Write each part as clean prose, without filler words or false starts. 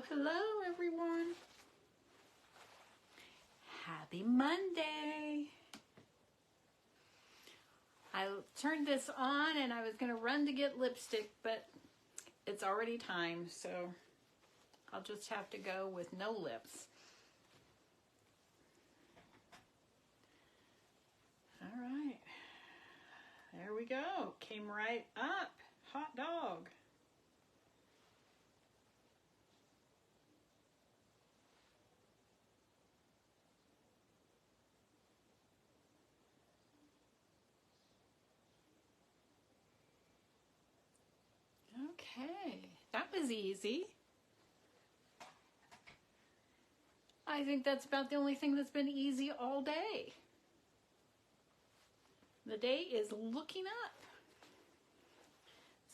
Hello, hello, everyone. Happy Monday. I turned this on and I was going to run to get lipstick, but it's already time, so I'll just have to go with no lips. All right. There we go. Came right up. Hot dog. Okay, that was easy. I think that's about the only thing that's been easy all day. The day is looking up.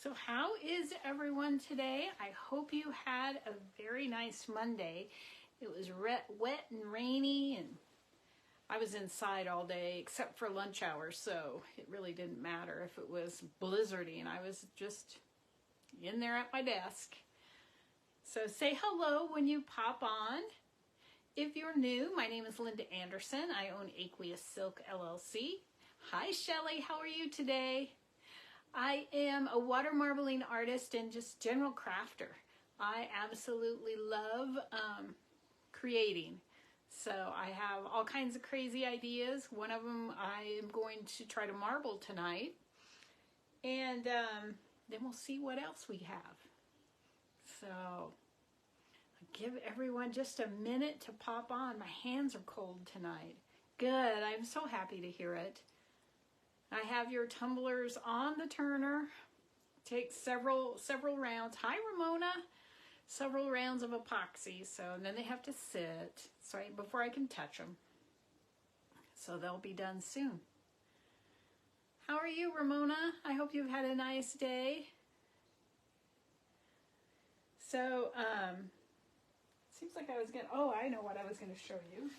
So how is everyone today? I hope you had a very nice Monday. It was wet and rainy, and I was inside all day except for lunch hour, so it really didn't matter if it was blizzardy, and I was just in there at my desk. So say hello when you pop on. If you're new, my name is Linda Anderson. I own Aqueous Silk LLC. Hi Shelly, how are you today? I am a water marbling artist and just general crafter. I absolutely love creating. So I have all kinds of crazy ideas. One of them I am going to try to marble tonight. And then we'll see what else we have. So I'll give everyone just a minute to pop on. My hands are cold tonight. Good, I'm so happy to hear it. I have your tumblers on the turner. Take several rounds. Hi Ramona. Several rounds of epoxy. So and then they have to sit before I can touch them. So they'll be done soon. How are you, Ramona? I hope you've had a nice day. So, seems like I was gonna, I know what I was gonna show you.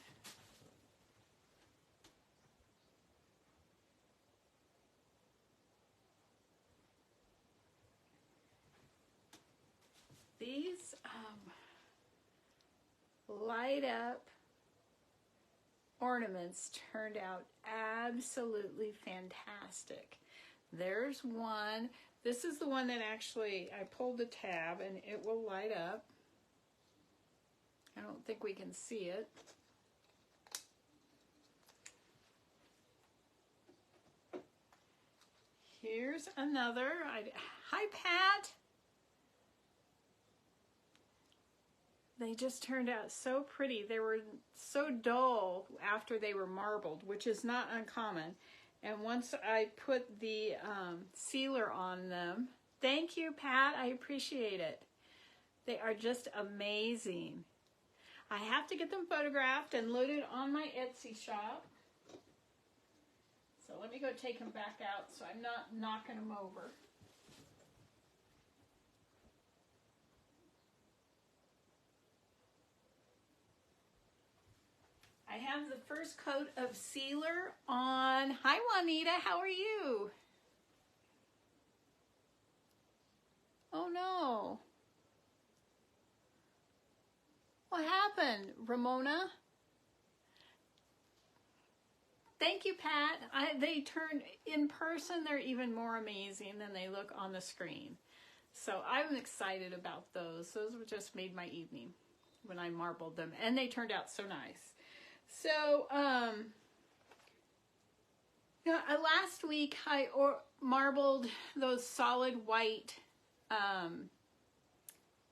These light up ornaments turned out absolutely fantastic. There's one. This is the one that actually I pulled the tab and it will light up. I don't think we can see it. Here's another. Hi Pat. They just turned out so pretty. They were so dull after they were marbled, which is not uncommon. And once I put the sealer on them, thank you, Pat, I appreciate it. They are just amazing. I have to get them photographed and loaded on my Etsy shop. So let me go take them back out so I'm not knocking them over. I have the first coat of sealer on. Hi Juanita, how are you? Oh no. What happened, Ramona? Thank you, Pat. They turn in person, they're even more amazing than they look on the screen. So I'm excited about those. Those just made my evening when I marbled them, and they turned out so nice. So, last week I marbled those solid white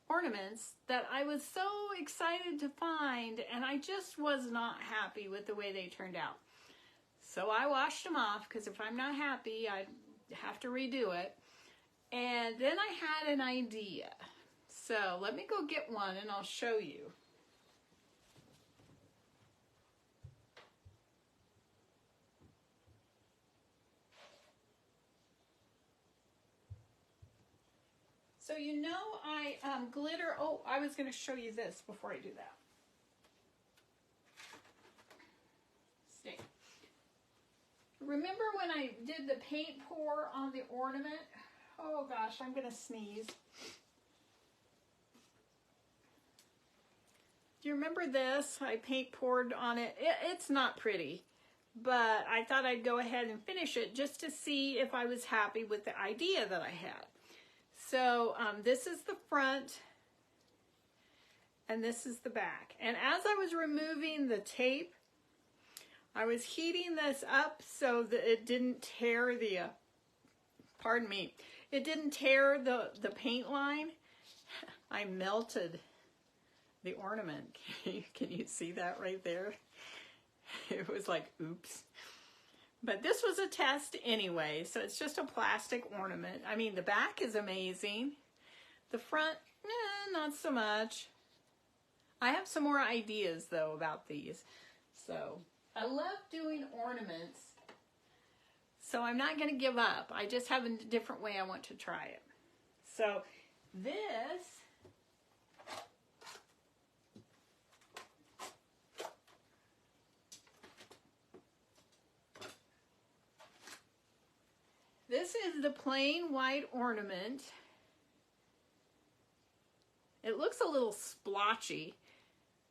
ornaments that I was so excited to find, and I just was not happy with the way they turned out. So I washed them off because if I'm not happy, I'd have to redo it. And then I had an idea. So let me go get one and I'll show you. So you know I glitter, I was going to show you this before I do that. Stay. Remember when I did the paint pour on the ornament? Oh gosh, I'm going to sneeze. remember this? I paint poured on it. It's not pretty, but I thought I'd go ahead and finish it just to see if I was happy with the idea that I had. So this is the front, and this is the back. And as I was removing the tape, I was heating this up so that it didn't tear the, pardon me, it didn't tear the paint line. I melted the ornament. Can you see that right there? It was like, oops. But this was a test anyway, so it's just a plastic ornament. I mean, the back is amazing. The front, not so much. I have some more ideas, though, about these. So, I love doing ornaments, so I'm not going to give up. I just have a different way I want to try it. So, this is the plain white ornament. It looks a little splotchy,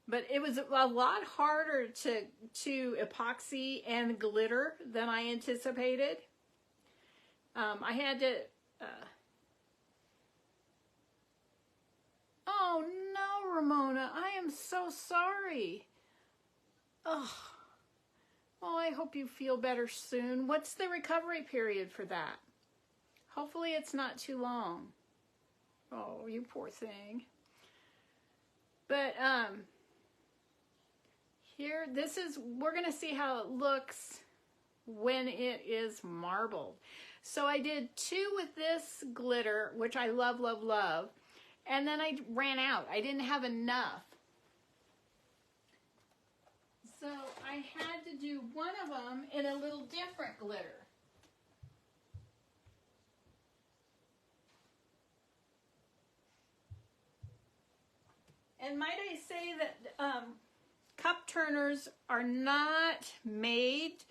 but it was a lot harder to epoxy and glitter than I anticipated. I had to... Oh no, Ramona, I am so sorry. Oh, well, I hope you feel better soon. What's the recovery period for that? Hopefully it's not too long. Oh, you poor thing. But here, we're gonna see how it looks when it is marbled. So I did 2 with this glitter, which I love, love, love. And then I ran out. I didn't have enough. So I had to do one of them in a little different glitter. And might I say that cup turners are not made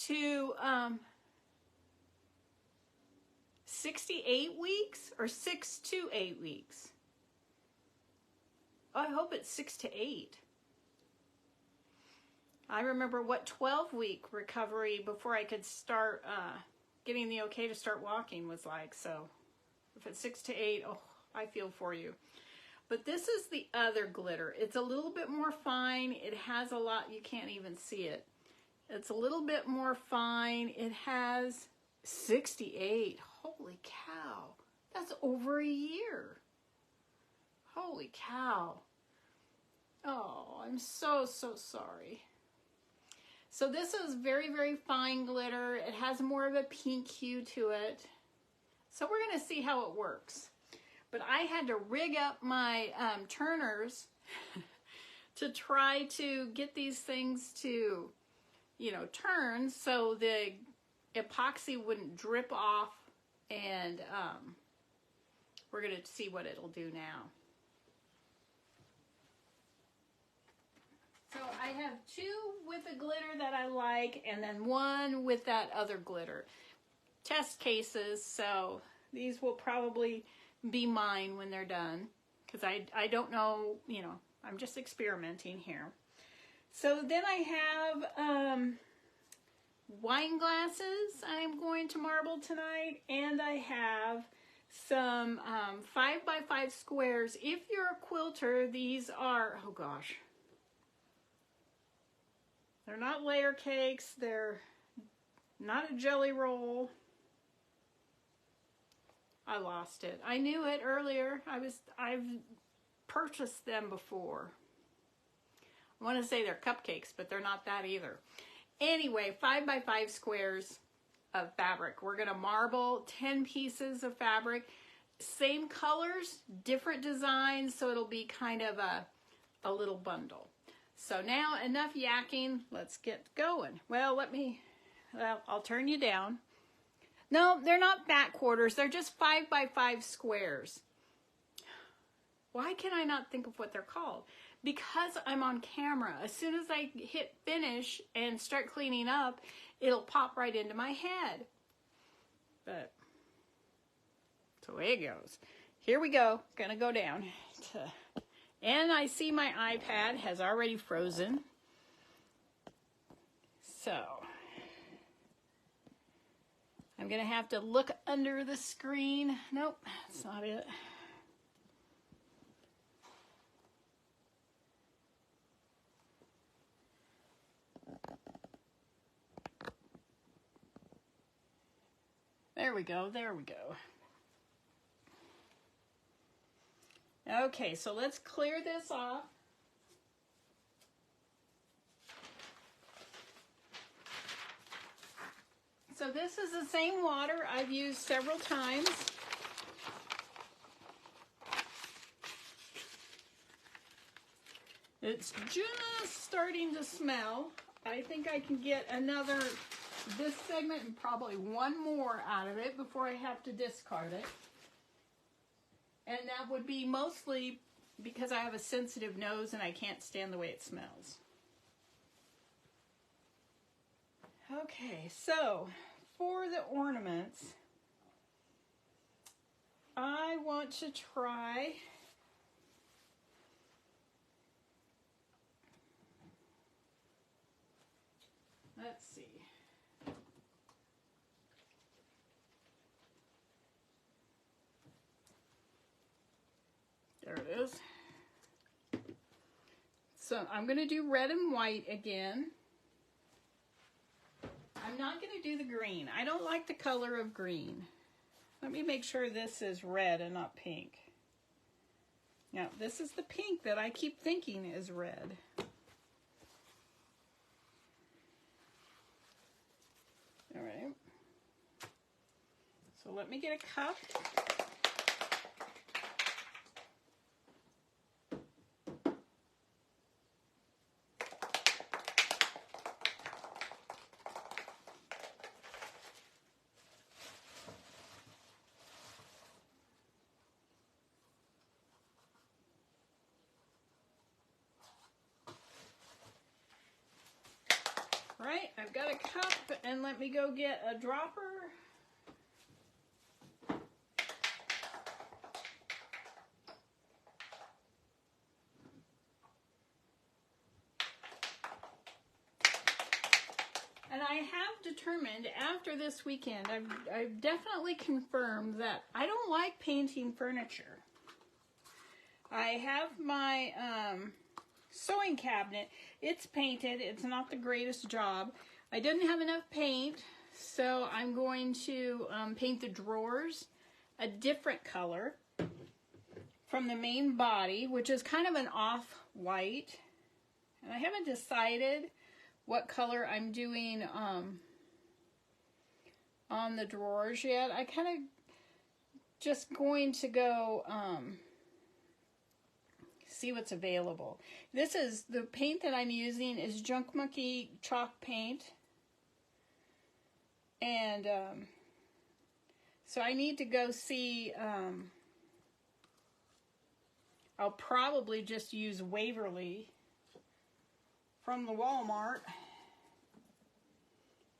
to 68 weeks or 6 to 8 weeks. Oh, I hope it's 6 to 8. I remember what 12-week recovery before I could start getting the okay to start walking was like. So if it's 6 to 8, oh, I feel for you. But this is the other glitter. It's a little bit more fine. It has a lot, you can't even see it. It's a little bit more fine. It has 68. Holy cow. That's over a year. Holy cow. Oh, I'm so, so sorry. So this is very, very fine glitter. It has more of a pink hue to it. So we're going to see how it works. But I had to rig up my turners to try to get these things to, you know, turn so the epoxy wouldn't drip off, and we're going to see what it'll do now. So I have 2 with the glitter that I like, and then 1 with that other glitter. Test cases, so these will probably be mine when they're done, because I don't know, you know, I'm just experimenting here. So then I have wine glasses I'm going to marble tonight, and I have some 5x5 squares. If you're a quilter, these are, oh gosh, they're not layer cakes, they're not a jelly roll. I lost it. I knew it earlier. I've purchased them before. I want to say they're cupcakes, but they're not that either. Anyway, 5x5 squares of fabric. We're going to marble 10 pieces of fabric. Same colors, different designs, so it'll be kind of a little bundle. So now, enough yakking. Let's get going. Well, I'll turn you down. No, they're not back quarters. They're just 5x5 squares. Why can I not think of what they're called? Because I'm on camera. As soon as I hit finish and start cleaning up, it'll pop right into my head. But, so it goes. Here we go. Gonna go down to And I see my iPad has already frozen. So I'm gonna have to look under the screen. Nope, that's not it. There we go, there we go. Okay, so let's clear this off. So this is the same water I've used several times. It's just starting to smell. I think I can get another, this segment and probably one more out of it before I have to discard it. And that would be mostly because I have a sensitive nose and I can't stand the way it smells. Okay, so for the ornaments, I want to try let's see. There it is. So I'm going to do red and white again. I'm not going to do the green. I don't like the color of green. Let me make sure this is red and not pink. Now, this is the pink that I keep thinking is red. All right. So let me get a cup. Right, I've got a cup, and let me go get a dropper. And I have determined after this weekend, I've definitely confirmed that I don't like painting furniture. I have my sewing cabinet. It's painted. It's not the greatest job. I didn't have enough paint, so I'm going to paint the drawers a different color from the main body, which is kind of an off-white. And I haven't decided what color I'm doing on the drawers yet. I kind of just going to go see what's available. This is the paint that I'm using is Junk Monkey chalk paint, and so I need to go see. I'll probably just use Waverly from the Walmart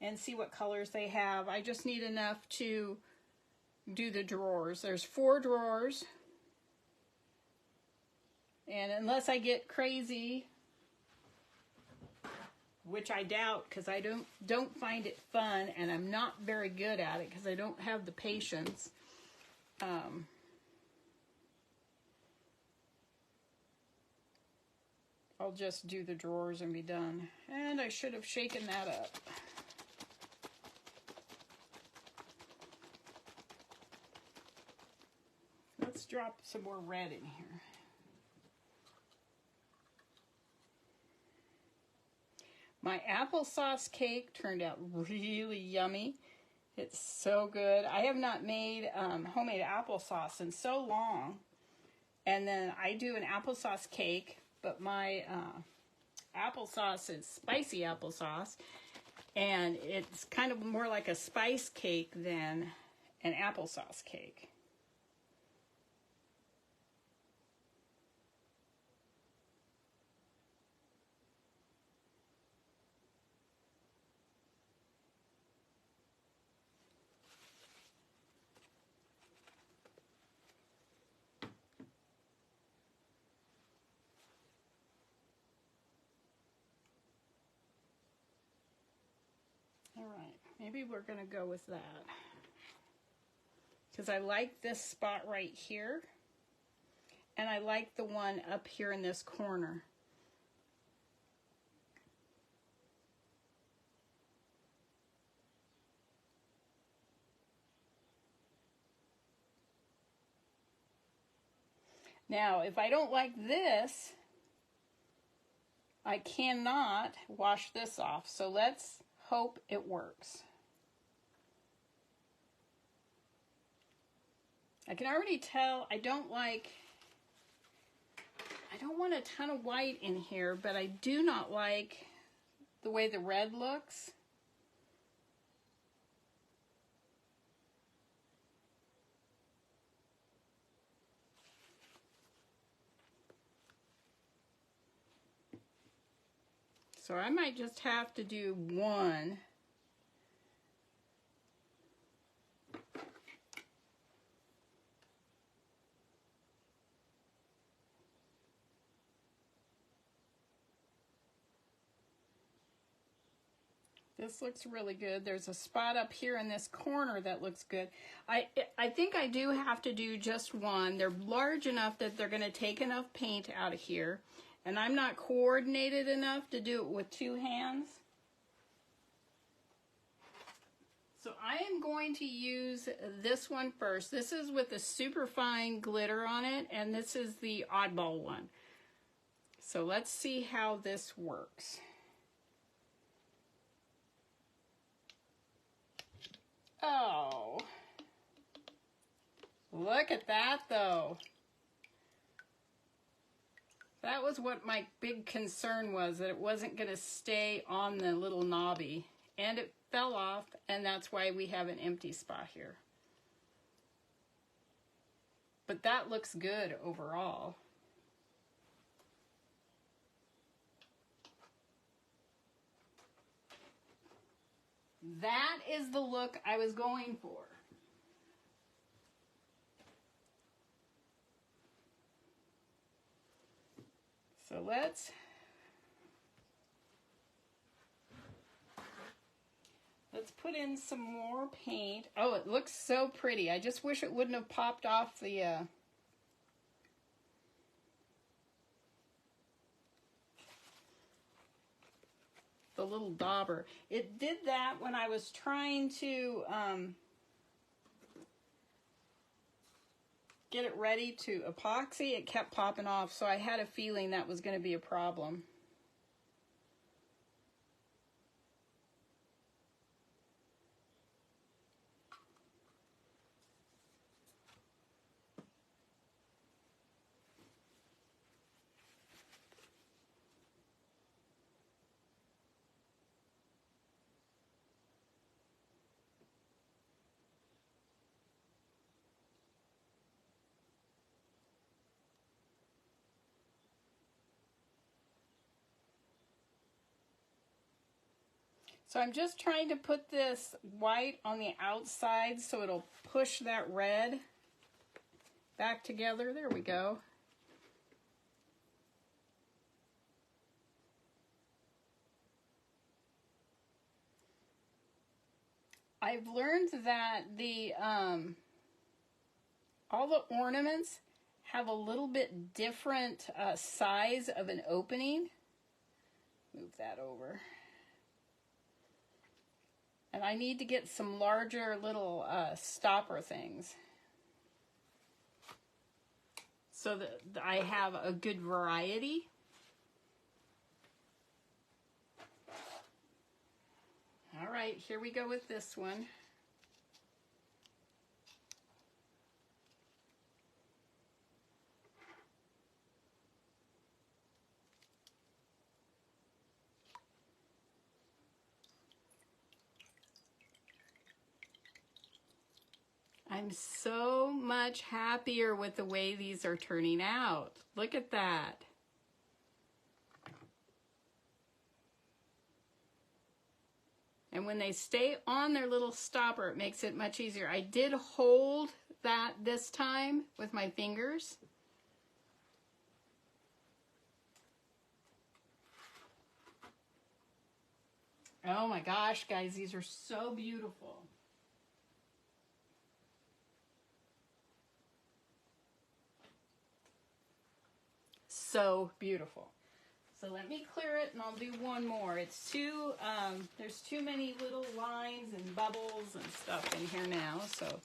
and see what colors they have. I just need enough to do the drawers. There's 4 drawers. And unless I get crazy, which I doubt because I don't find it fun and I'm not very good at it because I don't have the patience. I'll just do the drawers and be done. And I should have shaken that up. Let's drop some more red in here. My applesauce cake turned out really yummy. It's so good. I have not made homemade applesauce in so long. And then I do an applesauce cake, but my applesauce is spicy applesauce. And it's kind of more like a spice cake than an applesauce cake. Maybe we're gonna go with that. Because I like this spot right here. And I like the one up here in this corner. Now, if I don't like this, I cannot wash this off. So let's hope it works. I can already tell I don't want a ton of white in here, but I do not like the way the red looks. So I might just have to do one. This looks really good. There's a spot up here in this corner that looks good. I think I do have to do just one. They're large enough that they're going to take enough paint out of here. And I'm not coordinated enough to do it with two hands. So I am going to use this one first. This is with the super fine glitter on it, and this is the oddball one. So let's see how this works. Oh, look at that though. That was what my big concern was, that it wasn't going to stay on the little knobby. And it fell off, and that's why we have an empty spot here. But that looks good overall. That is the look I was going for. So let's put in some more paint. Oh, it looks so pretty. I just wish it wouldn't have popped off the little dauber. It did that when I was trying to get it ready to epoxy. It kept popping off, so I had a feeling that was going to be a problem. So I'm just trying to put this white on the outside so it'll push that red back together. There we go. I've learned that the all the ornaments have a little bit different size of an opening. Move that over. And I need to get some larger little stopper things so that I have a good variety. All right, here we go with this one. I'm so much happier with the way these are turning out. Look at that. And when they stay on their little stopper, it makes it much easier. I did hold that this time with my fingers. Oh my gosh, guys, these are so beautiful. So beautiful. So let me clear it and I'll do one more. It's too, there's too many little lines and bubbles and stuff in here now, so.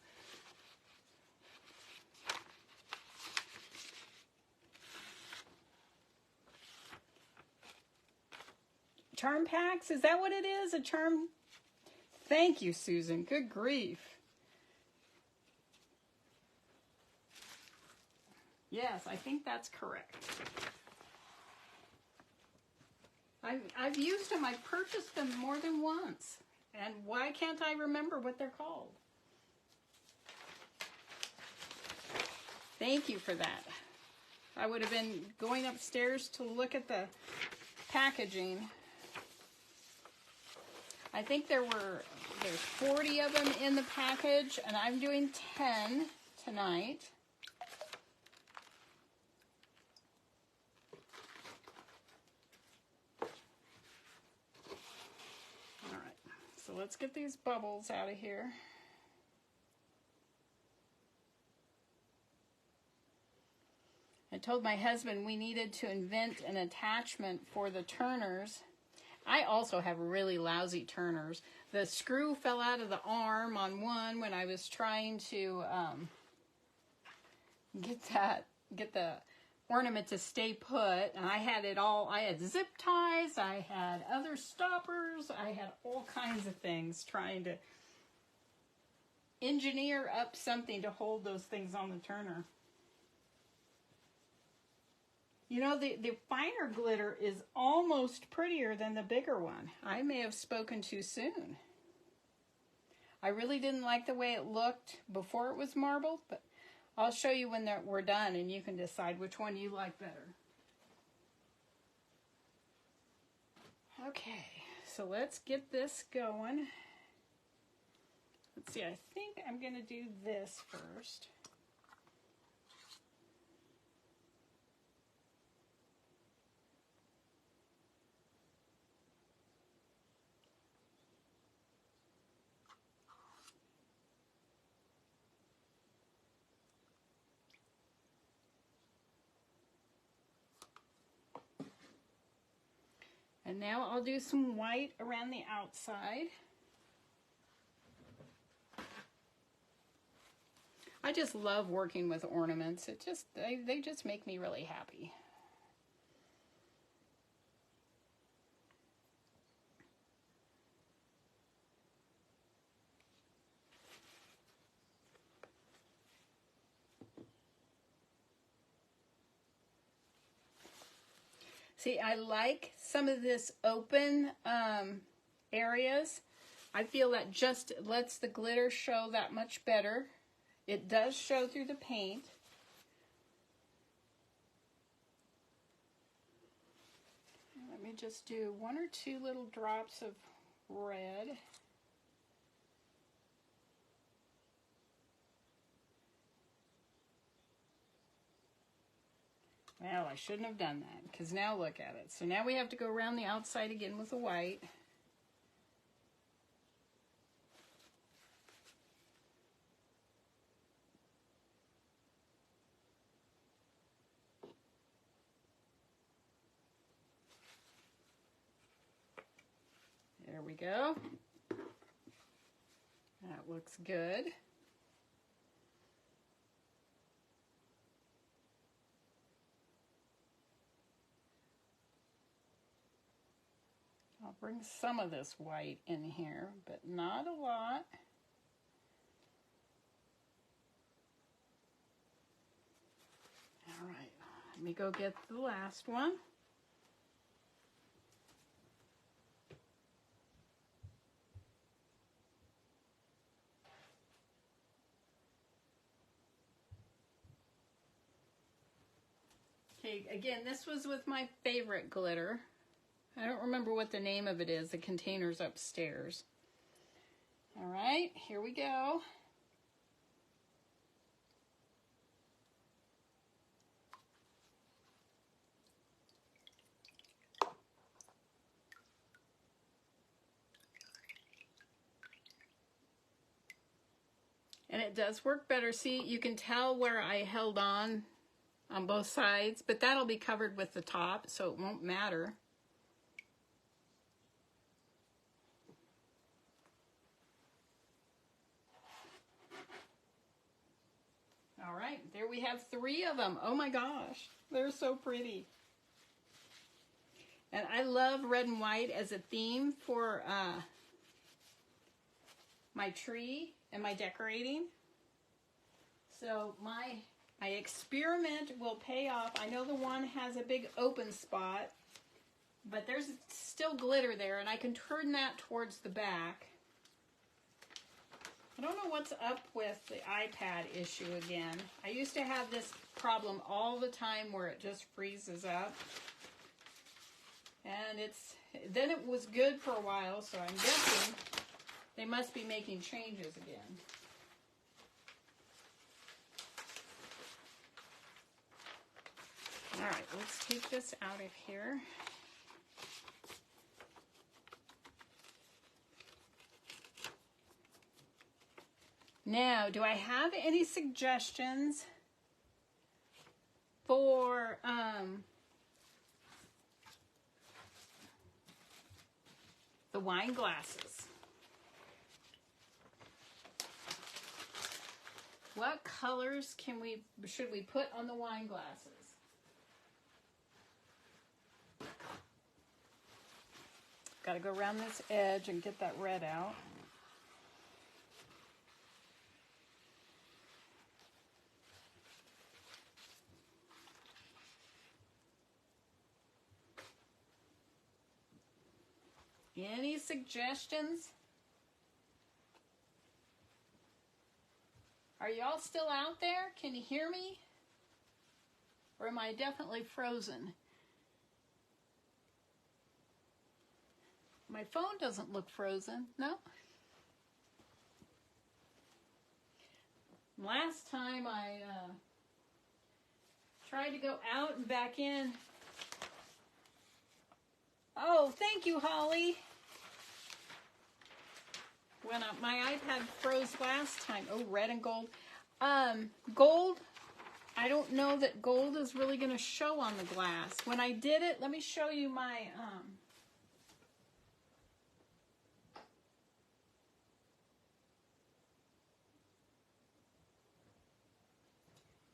Charm packs, is that what it is? A charm? Thank you, Susan. Good grief. Yes, I think that's correct. I've used them. I've purchased them more than once. And why can't I remember what they're called? Thank you for that. I would have been going upstairs to look at the packaging. I think there's 40 of them in the package, and I'm doing 10 tonight. All right, so let's get these bubbles out of here. I told my husband we needed to invent an attachment for the turners. I also have really lousy turners. The screw fell out of the arm on one when I was trying to get the ornament to stay put, and I had it all. I had zip ties, I had other stoppers, I had all kinds of things trying to engineer up something to hold those things on the turner. You know, the finer glitter is almost prettier than the bigger one. I may have spoken too soon. I really didn't like the way it looked before it was marbled, but I'll show you when we're done and you can decide which one you like better. Okay, so let's get this going. Let's see, I think I'm going to do this first. And now I'll do some white around the outside. I just love working with ornaments. They just make me really happy. See, I like some of this open areas. I feel that just lets the glitter show that much better. It does show through the paint. Let me just do 1 or 2 little drops of red. Well, I shouldn't have done that, because now look at it. So now we have to go around the outside again with the white. There we go. That looks good. I'll bring some of this white in here, but not a lot. All right, let me go get the last one. Okay, again, this was with my favorite glitter. I don't remember what the name of it is. The container's upstairs. All right, here we go. And it does work better. See, you can tell where I held on both sides, but that'll be covered with the top, so it won't matter. All right, there we have 3 of them. Oh my gosh, they're so pretty. And I love red and white as a theme for my tree and my decorating. So my experiment will pay off. I know the one has a big open spot, but there's still glitter there, and I can turn that towards the back. I don't know what's up with the iPad issue again. I used to have this problem all the time where it just freezes up. And then it was good for a while, so I'm guessing they must be making changes again. All right, let's take this out of here. Now, do I have any suggestions for the wine glasses? What colors should we put on the wine glasses? Got to go around this edge and get that red out. Any suggestions? Are y'all still out there? Can you hear me? Or am I definitely frozen? My phone doesn't look frozen. No? Last time I tried to go out and back in. Oh, thank you, Holly. When my iPad froze last time. Oh, red and gold. Gold, I don't know that gold is really going to show on the glass. When I did it, let me show you my...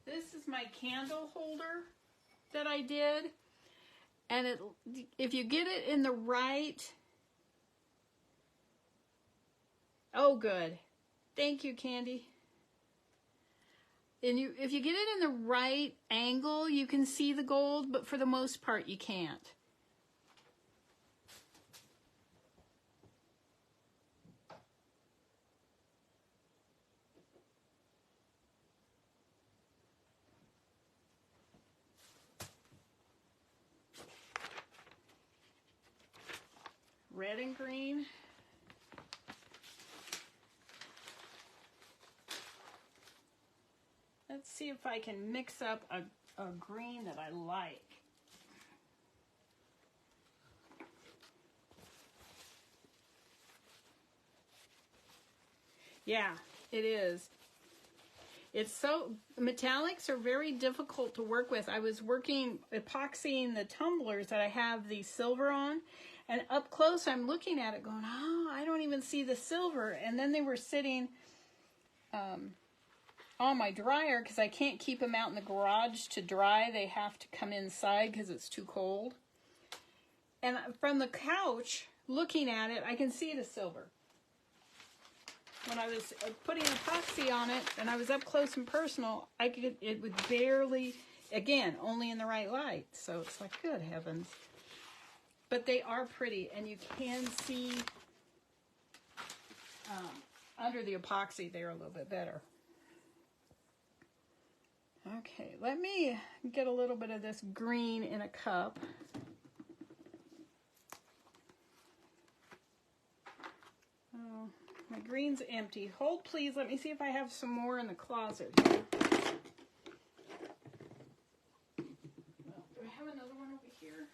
This is my candle holder that I did. And if you get it in the right... Oh, good. Thank you, Candy. And if you get it in the right angle, you can see the gold, but for the most part, you can't. Red and green. Let's see if I can mix up a green that I like. Yeah, it is. It's so, metallics are very difficult to work with. I was epoxying the tumblers that I have the silver on, and up close I'm looking at it going, oh, I don't even see the silver. And then they were sitting on my dryer because I can't keep them out in the garage to dry. They have to come inside because it's too cold. And from the couch, looking at it, I can see the silver. When I was putting epoxy on it and I was up close and personal, it would barely, again, only in the right light. So it's like, good heavens. But they are pretty, and you can see under the epoxy they're a little bit better. Okay, let me get a little bit of this green in a cup. Oh, my green's empty. Hold, please. Let me see if I have some more in the closet here. Well, do I have another one over here?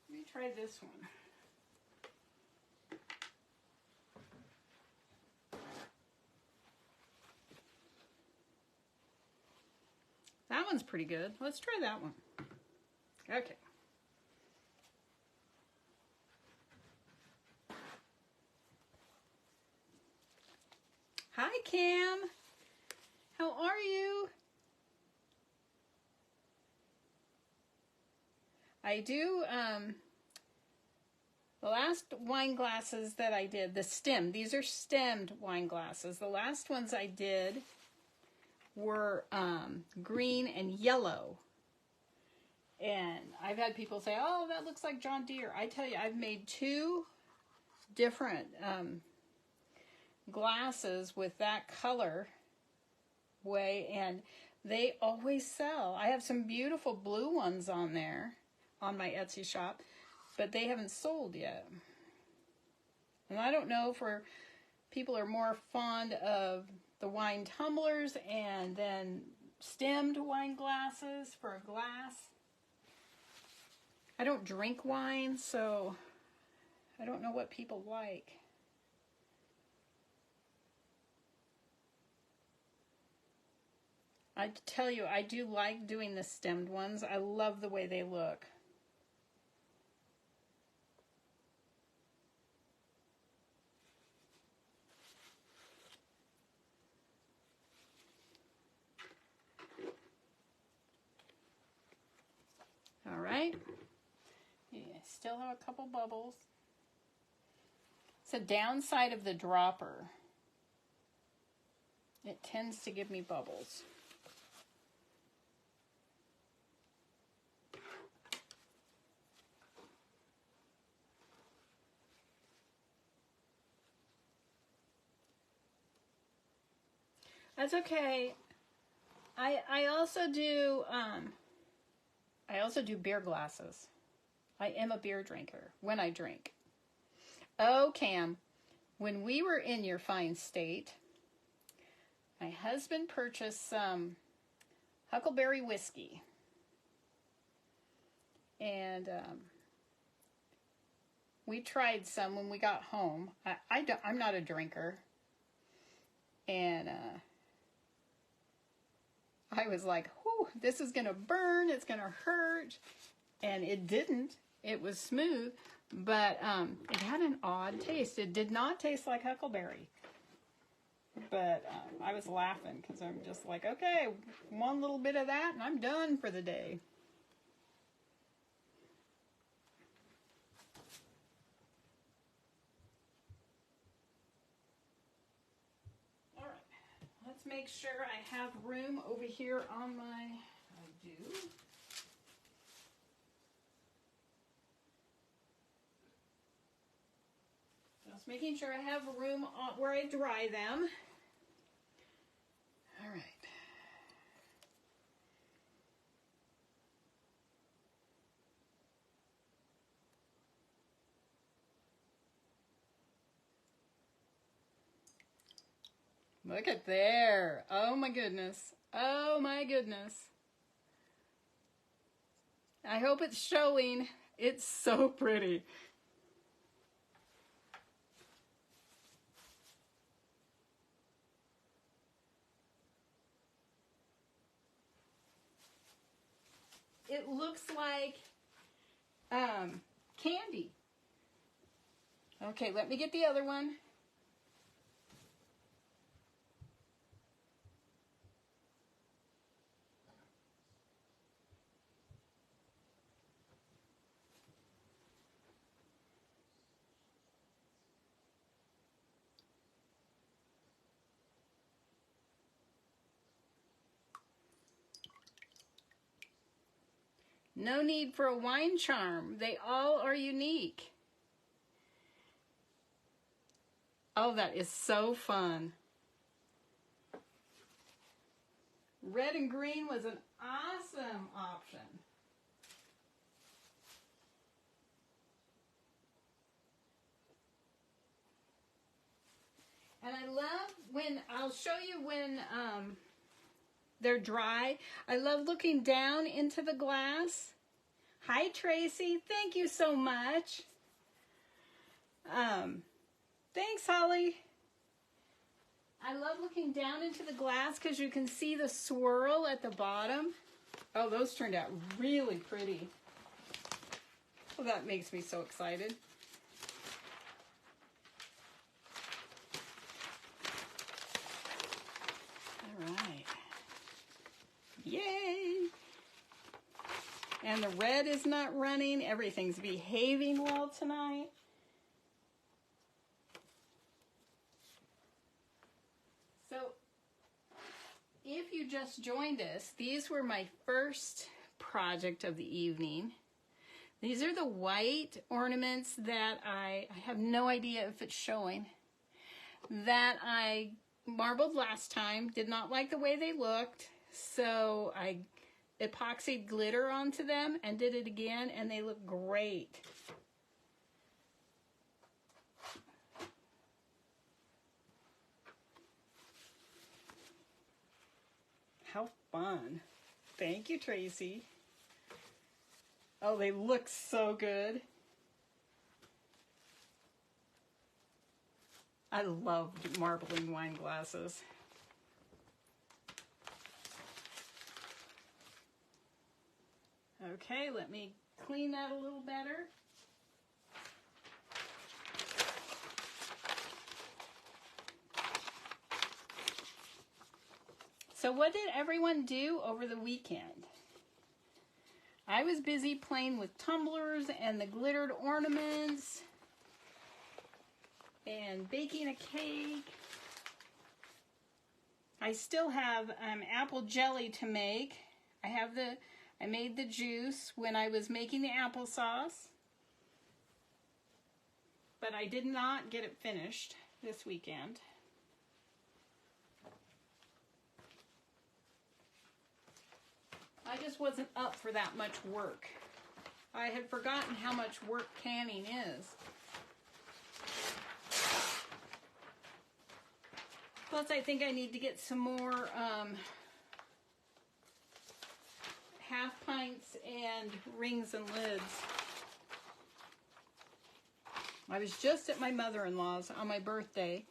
Let me try this one. That one's pretty good. Let's try that one. Okay. Hi, Cam. How are you? I do, the last wine glasses that I did, these are stemmed wine glasses. The last ones I did were green and yellow. And I've had people say, oh, that looks like John Deere. I tell you, I've made 2 different glasses with that color way, and they always sell. I have some beautiful blue ones on there on my Etsy shop, but they haven't sold yet. And I don't know if people are more fond of the wine tumblers and then stemmed wine glasses for a glass. I don't drink wine, so I don't know what people like. I tell you, I do like doing the stemmed ones. I love the way they look. All right. Yeah, still have a couple bubbles. It's a downside of the dropper. It tends to give me bubbles. That's okay. I also do beer glasses. I am a beer drinker when I drink. Oh, Cam, when we were in your fine state, my husband purchased some huckleberry whiskey. And we tried some when we got home. I'm not a drinker. And I was like, whew, this is going to burn. It's going to hurt. And it didn't. It was smooth. But it had an odd taste. It did not taste like huckleberry. But I was laughing because I'm just like, okay, one little bit of that and I'm done for the day. All right, let's make sure I have room over here on my, I do. Just making sure I have room where I dry them. All right. Look at there. Oh my goodness. Oh my goodness. I hope it's showing. It's so pretty. It looks like candy. Okay, let me get the other one. No need for a wine charm. They all are unique. Oh, that is so fun. Red and green was an awesome option. And I love when, I'll show you when they're dry. I love looking down into the glass. Hi, Tracy. Thank you so much. Thanks, Holly. I love looking down into the glass because you can see the swirl at the bottom. Oh, those turned out really pretty. Oh, that makes me so excited. All right. Yay! And the red is not running. Everything's behaving well tonight. So, if you just joined us, these were my first project of the evening. These are the white ornaments that I have no idea if it's showing, that I marbled last time. Did not like the way they looked, so I epoxied glitter onto them and did it again, and they look great. How fun. Thank you, Tracy. Oh, they look so good. I love marbling wine glasses. Okay, let me clean that a little better. So what did everyone do over the weekend? I was busy playing with tumblers and the glittered ornaments and baking a cake. I still have apple jelly to make. I made the juice when I was making the applesauce, but I did not get it finished this weekend. I just wasn't up for that much work. I had forgotten how much work canning is. Plus, I think I need to get some more half pints and rings and lids. I was just at my mother-in-law's on my birthday,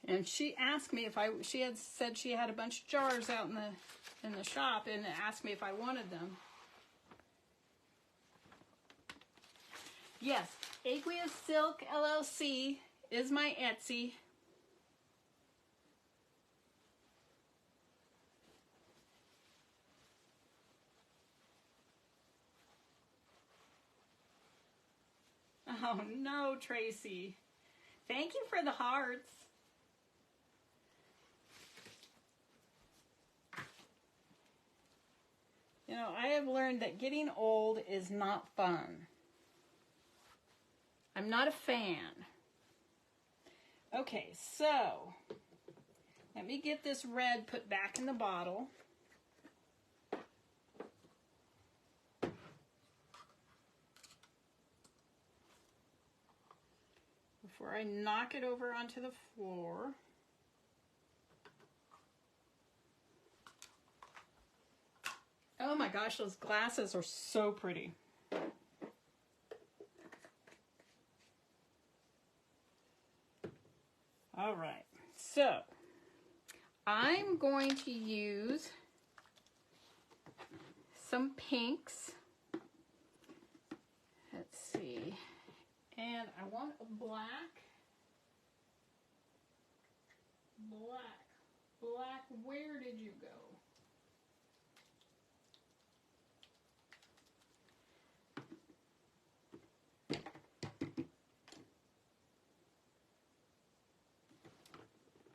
and she asked me if she had said she had a bunch of jars out in the shop, and asked me if I wanted them. Yes, Aqueous Silk LLC is my Etsy. Oh no, Tracy. Thank you for the hearts. You know, I have learned that getting old is not fun. I'm not a fan. Okay, so let me get this red put back in the bottle. Before I knock it over onto the floor. Oh my gosh, those glasses are so pretty. All right, so I'm going to use some pinks. Let's see. And I want a black. Black, where did you go?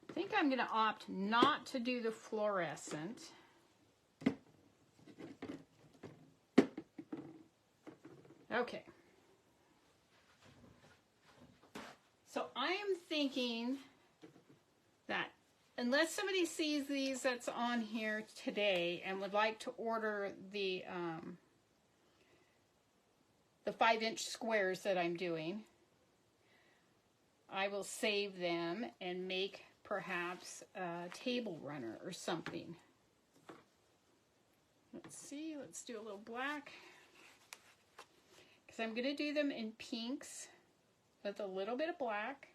I think I'm going to opt not to do the fluorescent. Okay. So I am thinking that unless somebody sees these that's on here today and would like to order the 5-inch squares that I'm doing, I will save them and make perhaps a table runner or something. Let's see, let's do a little black. Because I'm going to do them in pinks with a little bit of black.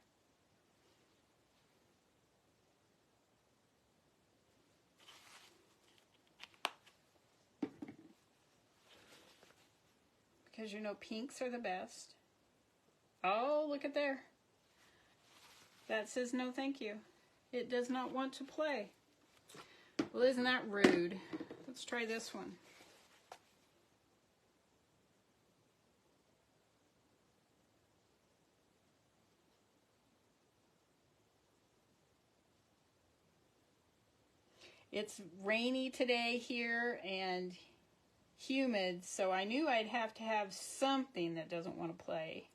because you know pinks are the best. Oh, look at there. That says no thank you. It does not want to play. Well, isn't that rude? Let's try this one. It's rainy today here and humid, so I knew I'd have to have something that doesn't want to play.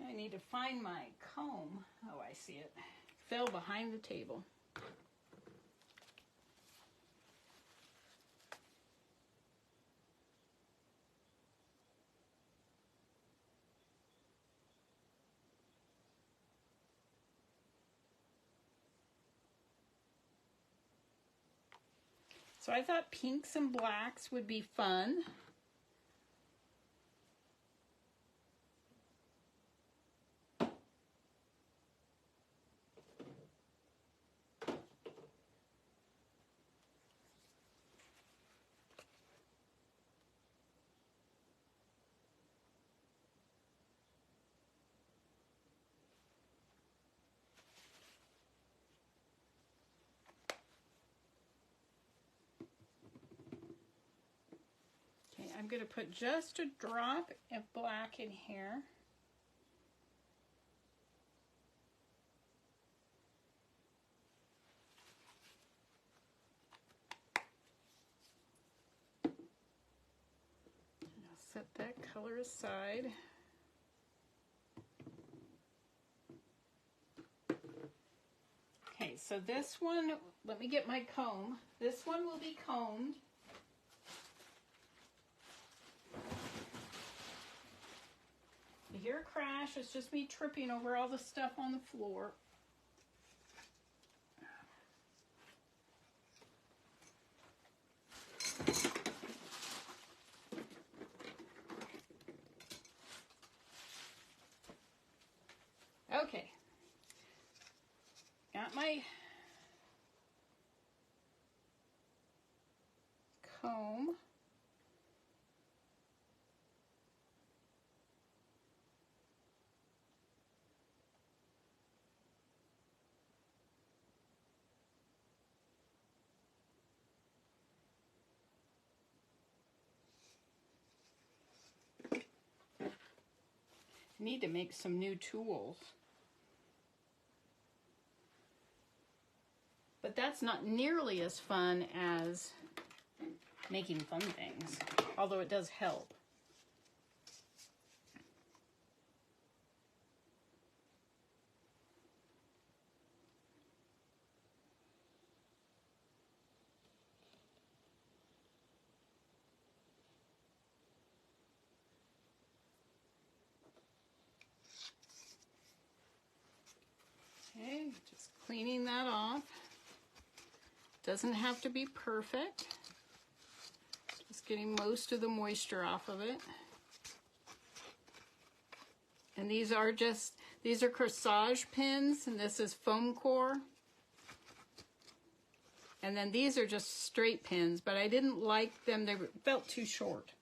I need to find my comb. Oh, I see it. Fell behind the table. So I thought pinks and blacks would be fun. I'm going to put just a drop of black in here. I'll set that color aside. Okay, so this one, let me get my comb. This one will be combed. You hear a crash, it's just me tripping over all the stuff on the floor. Okay, got my comb. I need to make some new tools. But that's not nearly as fun as making fun things, although it does help. Okay, just cleaning that off. Doesn't have to be perfect. Just getting most of the moisture off of it. And these are corsage pins, and this is foam core. And then these are just straight pins, but I didn't like them. They felt too short.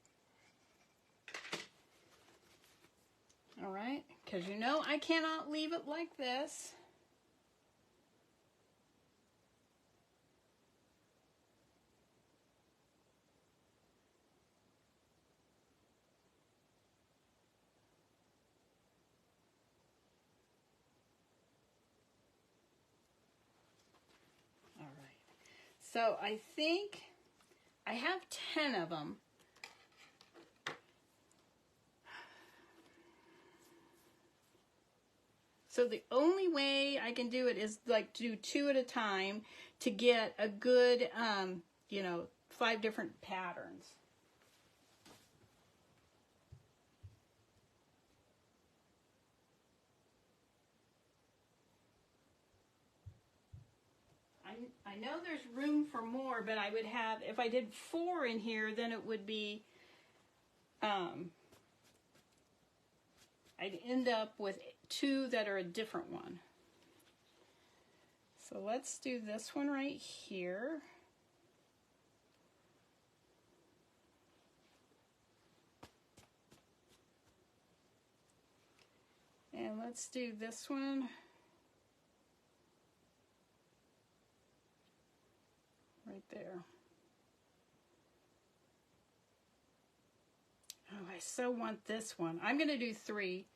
All right, because you know I cannot leave it like this. So I think I have 10 of them. So the only way I can do it is like do 2 at a time to get a good, 5 different patterns. I know there's room for more, but I would have, if I did 4 in here, then it would be, I'd end up with 2 that are a different one. So let's do this one right here. And let's do this one right there. Oh, I so want this one. I'm going to do 3.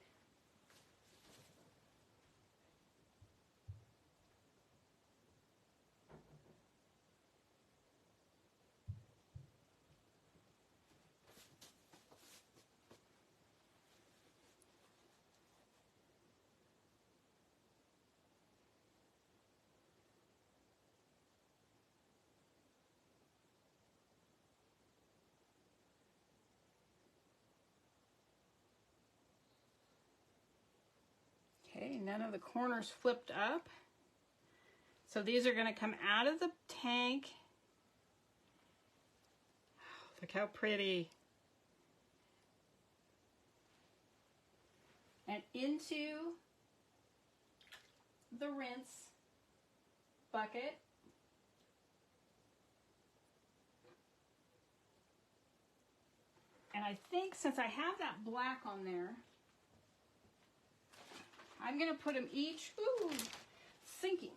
Okay, none of the corners flipped up. So these are going to come out of the tank. Look how pretty. And into the rinse bucket. And I think since I have that black on there, I'm going to put them each, sinking,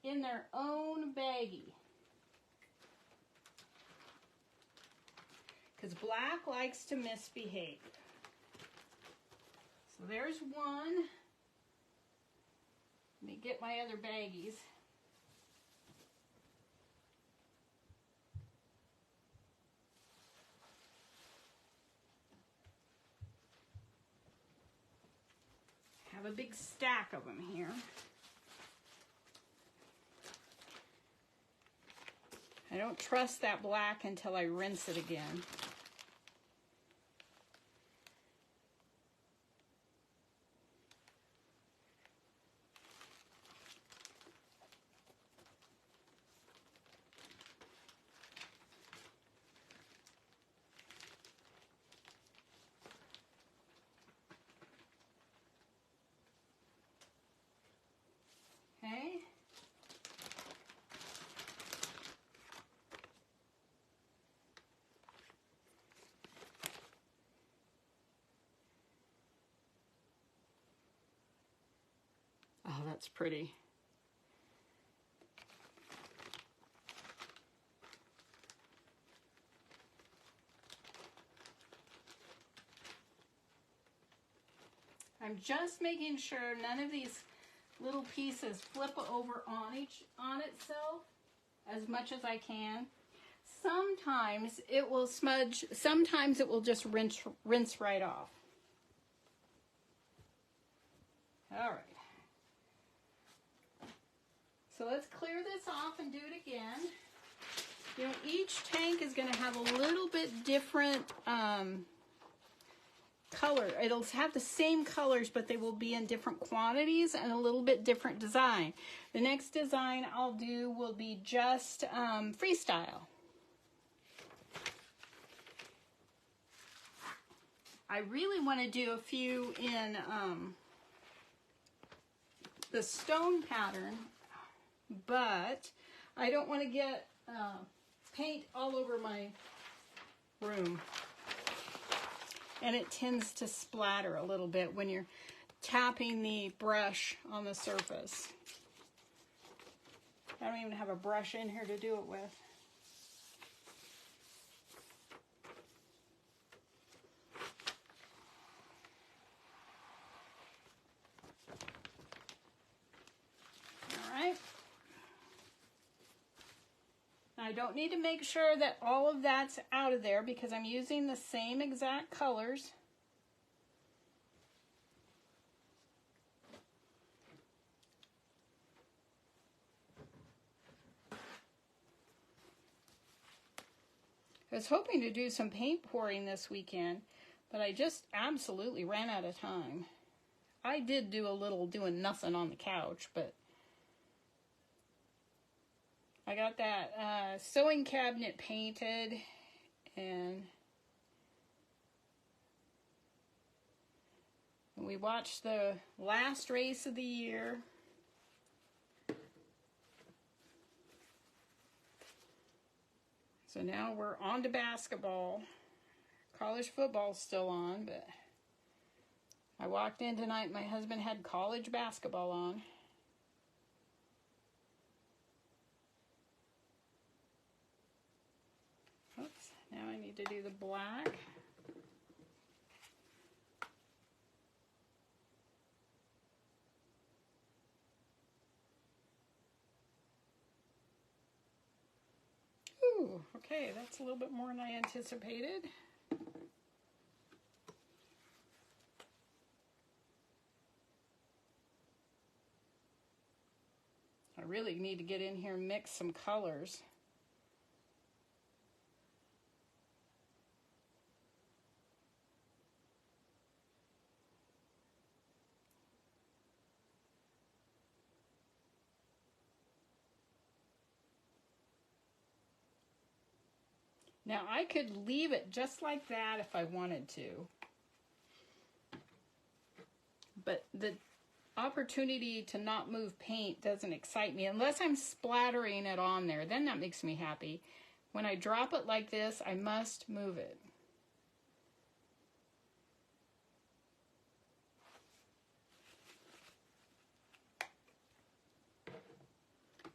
in their own baggie. Because black likes to misbehave. So there's one. Let me get my other baggies. Have a big stack of them here. I don't trust that black until I rinse it again. Okay. Oh, that's pretty. I'm just making sure none of these little pieces flip over on itself as much as I can. Sometimes it will smudge, sometimes it will just rinse right off. All right. So let's clear this off and do it again. You know, each tank is going to have a little bit different color. It'll have the same colors, but they will be in different quantities and a little bit different design. The next design I'll do will be just freestyle. I really want to do a few in the stone pattern, but I don't want to get paint all over my room. And it tends to splatter a little bit when you're tapping the brush on the surface. I don't even have a brush in here to do it with. I don't need to make sure that all of that's out of there because I'm using the same exact colors. I was hoping to do some paint pouring this weekend, but I just absolutely ran out of time. I did do a little doing nothing on the couch, but I got that sewing cabinet painted, and And we watched the last race of the year. So now we're on to basketball. College football's still on, but I walked in tonight, my husband had college basketball on. Oops, now I need to do the black. Ooh, okay, that's a little bit more than I anticipated. I really need to get in here and mix some colors. Now I could leave it just like that if I wanted to, but the opportunity to not move paint doesn't excite me unless I'm splattering it on there. Then that makes me happy. When I drop it like this, I must move it.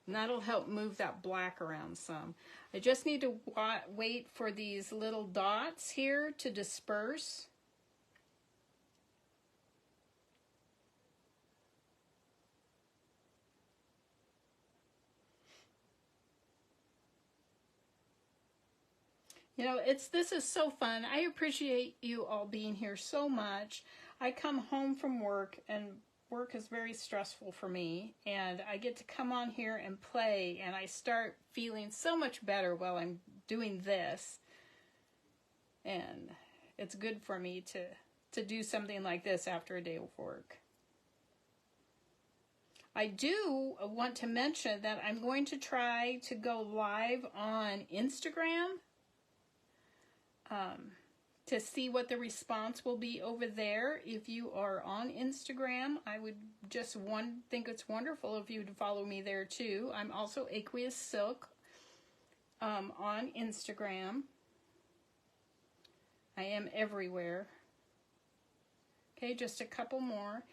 And that'll help move that black around some. I just need to wait for these little dots here to disperse. You know, this is so fun. I appreciate you all being here so much. I come home from work, and work is very stressful for me, and I get to come on here and play, and I start feeling so much better while I'm doing this. And it's good for me to do something like this after a day of work. I do want to mention that I'm going to try to go live on Instagram to see what the response will be over there. If you are on Instagram, I would just think it's wonderful if you would follow me there too. I'm also Aqueous Silk on Instagram. I am everywhere. Okay, just a couple more.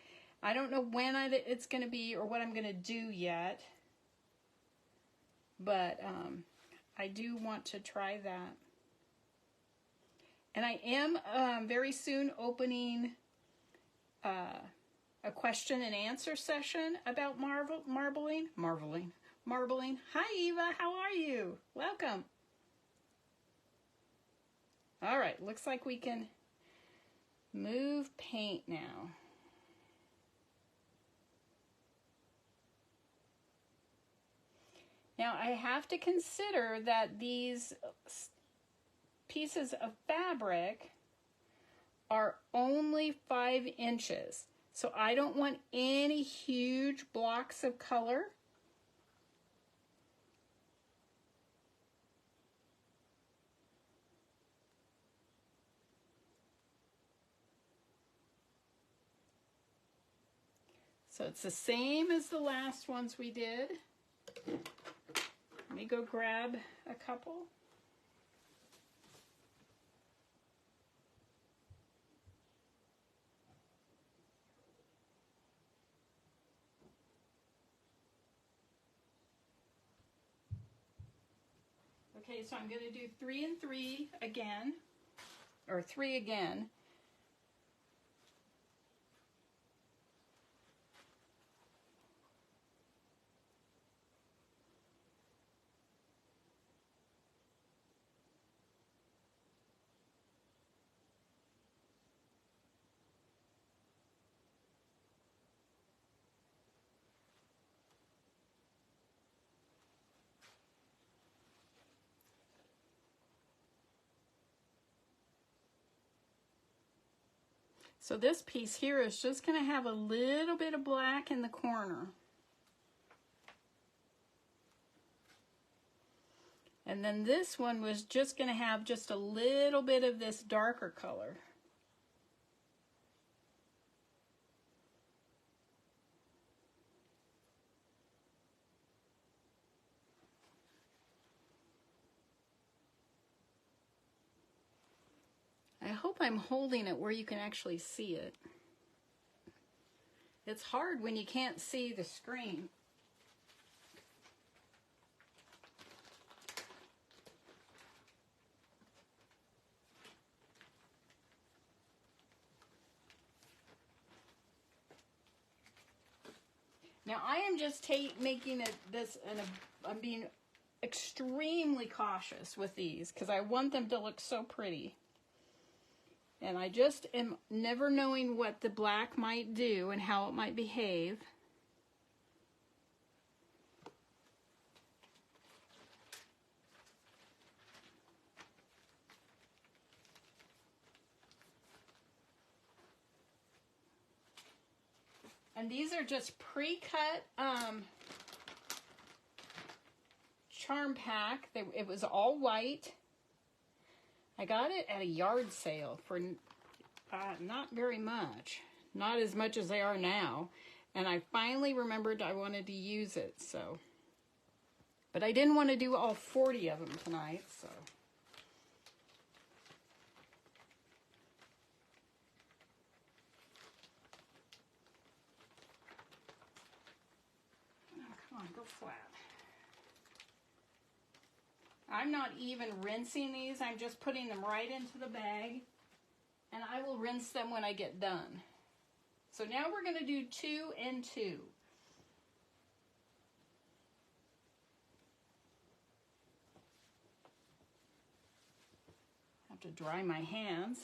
I don't know when it's going to be or what I'm going to do yet, but I do want to try that. And I am very soon opening a question and answer session about marbling. Hi, Eva. How are you? Welcome. All right. Looks like we can move paint now. Now, I have to consider that these pieces of fabric are only 5 inches. So I don't want any huge blocks of color. So it's the same as the last ones we did. Let me go grab a couple. Okay, so I'm going to do 3 and 3 again, or 3 again. So this piece here is just going to have a little bit of black in the corner. And then this one was just going to have just a little bit of this darker color. I'm holding it where you can actually see it. It's hard when you can't see the screen. Now I am just making it this, and I'm being extremely cautious with these because I want them to look so pretty. And I just am never knowing what the black might do and how it might behave. And these are just pre-cut charm pack. It was all white. I got it at a yard sale for not very much. Not as much as they are now. And I finally remembered I wanted to use it, so. But I didn't want to do all 40 of them tonight, so. Go flat. I'm not even rinsing these. I'm just putting them right into the bag, and I will rinse them when I get done. So now we're going to do 2 and 2. I have to dry my hands.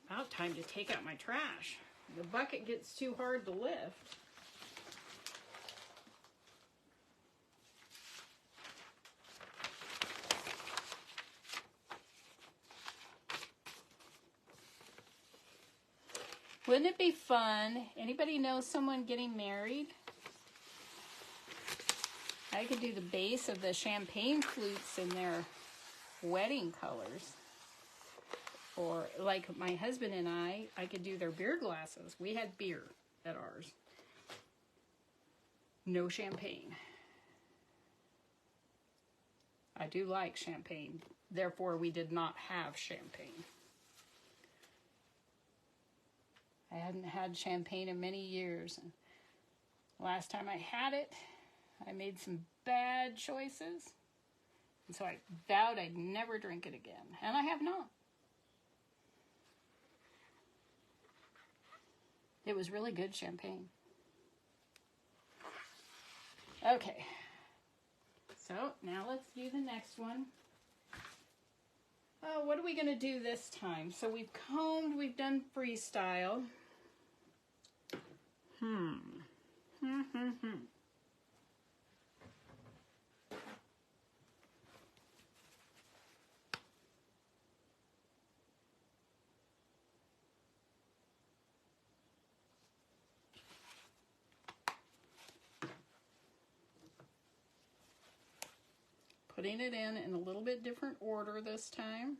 About time to take out my trash. The bucket gets too hard to lift. Wouldn't it be fun? Anybody know someone getting married? I could do the base of the champagne flutes in their wedding colors. Or like my husband and I could do their beer glasses. We had beer at ours. No champagne. I do like champagne. Therefore, we did not have champagne. I hadn't had champagne in many years. And last time I had it, I made some bad choices. And so I vowed I'd never drink it again. And I have not. It was really good champagne. Okay. So now let's do the next one. Oh, what are we going to do this time? So we've combed, we've done freestyle. Putting it in a little bit different order this time.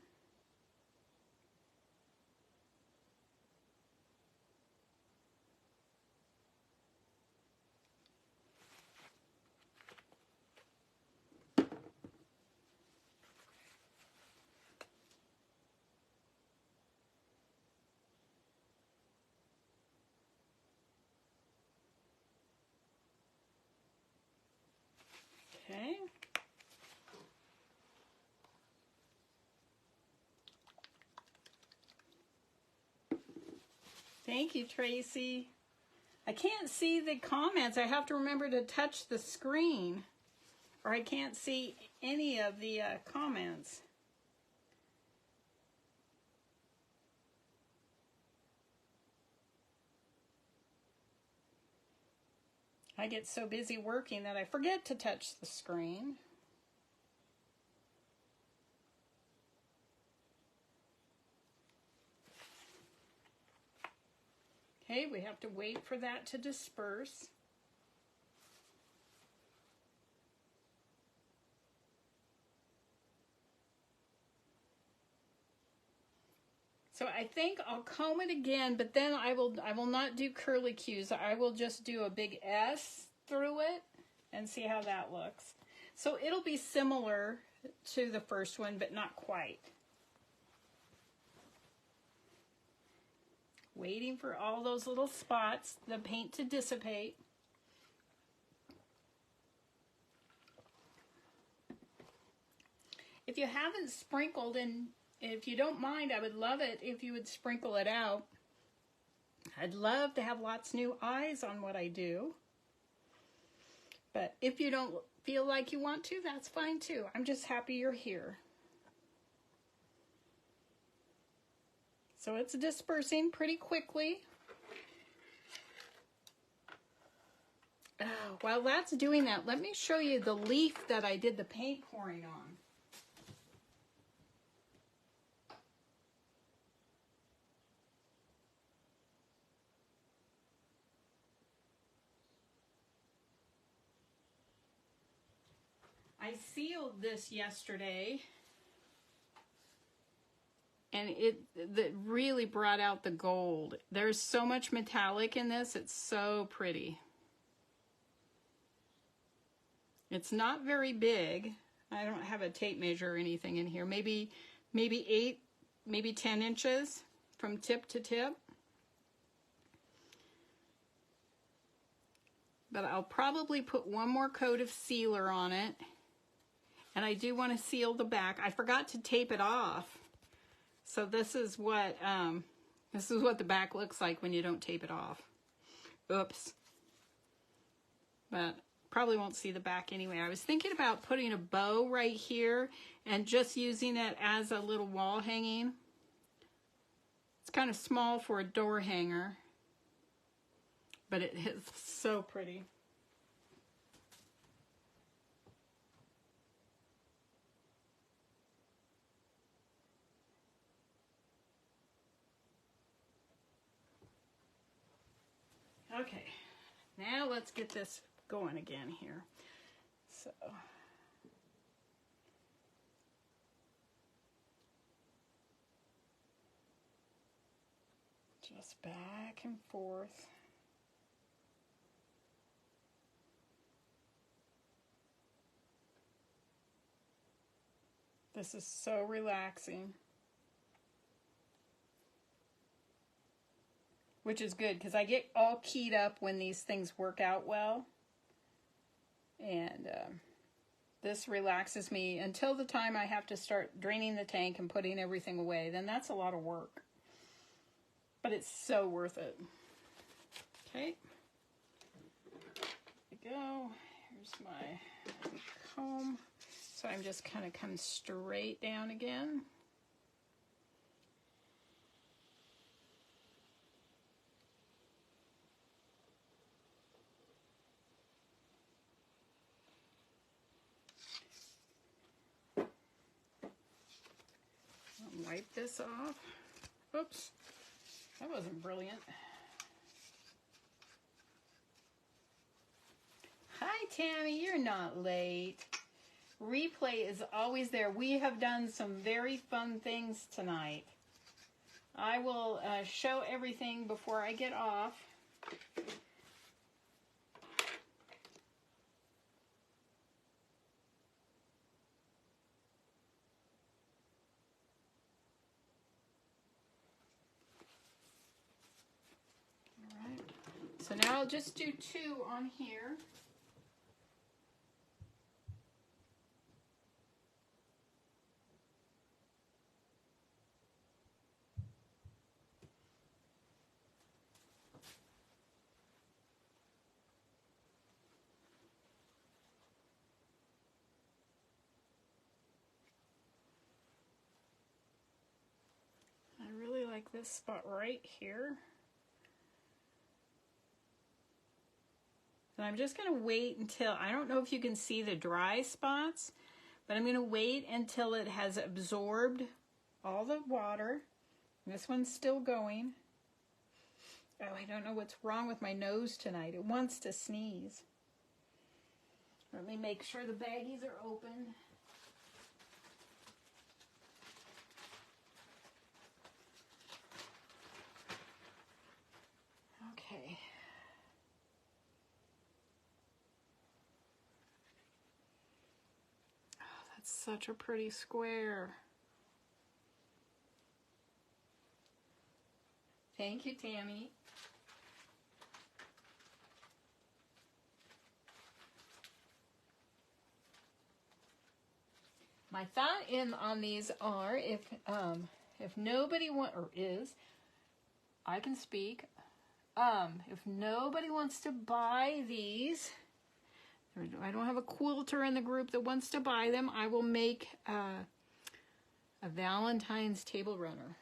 Okay. Thank you, Tracy. I can't see the comments. I have to remember to touch the screen, or I can't see any of the comments. I get so busy working that I forget to touch the screen. Okay, we have to wait for that to disperse. So I think I'll comb it again, but then I will not do curly cues. I will just do a big S through it and see how that looks. So it'll be similar to the first one, but not quite. Waiting for all those little spots, the paint to dissipate. If you haven't sprinkled, and if you don't mind, I would love it if you would sprinkle it out. I'd love to have lots of new eyes on what I do. But if you don't feel like you want to, that's fine too. I'm just happy you're here. So it's dispersing pretty quickly. While that's doing that, let me show you the leaf that I did the paint pouring on. I sealed this yesterday, and it really brought out the gold. There's so much metallic in this, it's so pretty. It's not very big. I don't have a tape measure or anything in here. Maybe 8, maybe 10 inches from tip to tip. But I'll probably put one more coat of sealer on it. And I do want to seal the back. I forgot to tape it off. So this is what the back looks like when you don't tape it off. Oops. But probably won't see the back anyway. I was thinking about putting a bow right here and just using it as a little wall hanging. It's kind of small for a door hanger, but it is so pretty. Okay, now let's get this going again here. So, just back and forth. This is so relaxing. Which is good, because I get all keyed up when these things work out well. And this relaxes me until the time I have to start draining the tank and putting everything away. Then that's a lot of work. But it's so worth it. Okay. There we go. Here's my comb. So I'm just kind of coming straight down again. Wipe this off. Oops, that wasn't brilliant. Hi Tammy, you're not late. Replay is always there. We have done some very fun things tonight. I will show everything before I get off. So now I'll just do 2 on here. I really like this spot right here. And I'm just going to wait until, I don't know if you can see the dry spots, but I'm going to wait until it has absorbed all the water. This one's still going. Oh, I don't know what's wrong with my nose tonight. It wants to sneeze. Let me make sure the baggies are open. such a pretty square. Thank you, Tammy. My thought on these are, if nobody I can speak. If nobody wants to buy these, I don't have a quilter in the group that wants to buy them, I will make a Valentine's table runner.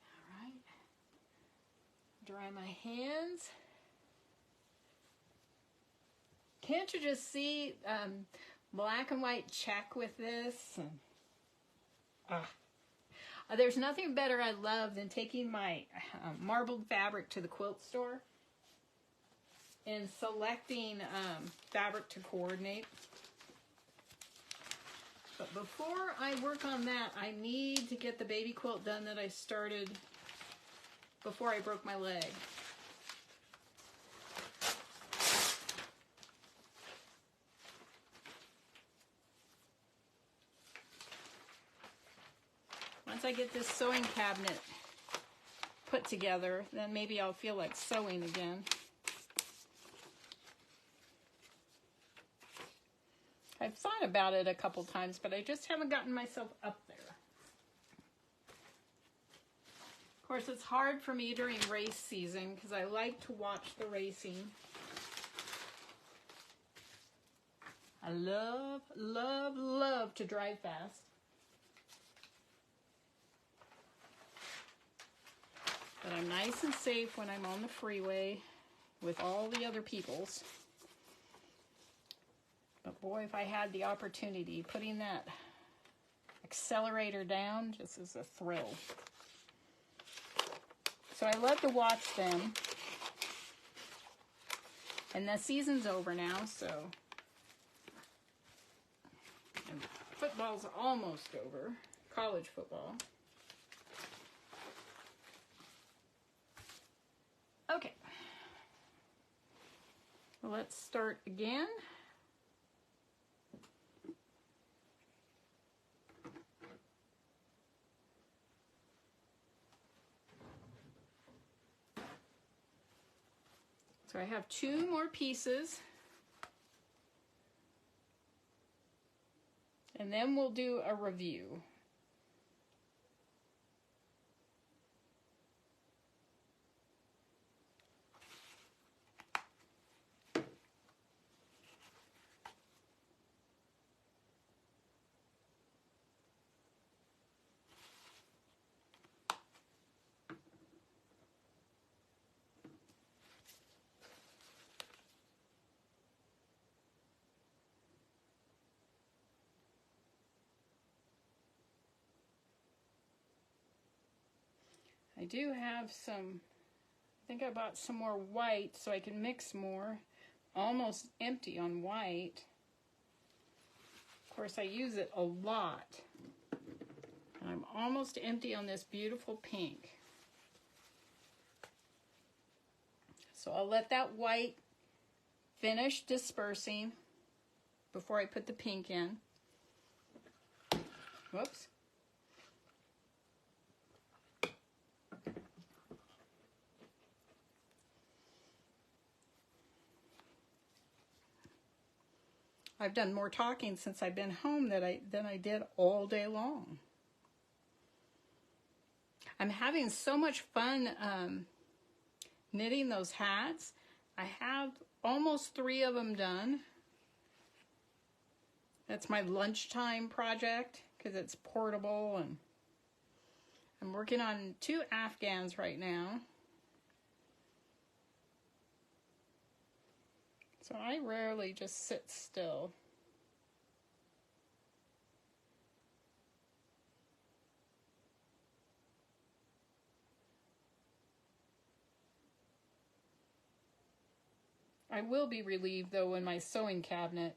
All right. Dry my hands. Can't you just see black and white check with this? There's nothing better I love than taking my marbled fabric to the quilt store and selecting fabric to coordinate. But before I work on that, I need to get the baby quilt done that I started before I broke my leg. Once I get this sewing cabinet put together, then maybe I'll feel like sewing again. I've thought about it a couple times, but I just haven't gotten myself up there. Of course, it's hard for me during race season because I like to watch the racing. I love, love, love to drive fast. But I'm nice and safe when I'm on the freeway with all the other peoples. But boy, if I had the opportunity, putting that accelerator down just is a thrill. So I love to watch them. And the season's over now, so. And football's almost over, college football. Okay, well, let's start again. So I have 2 more pieces, and then we'll do a review. I do have some, I think I bought some more white so I can mix more. Almost empty on white. Of course, I use it a lot. And I'm almost empty on this beautiful pink. So I'll let that white finish dispersing before I put the pink in. Whoops. I've done more talking since I've been home than I did all day long. I'm having so much fun knitting those hats. I have almost 3 of them done. That's my lunchtime project because it's portable, and I'm working on 2 Afghans right now. So I rarely just sit still. I will be relieved though when my sewing cabinet,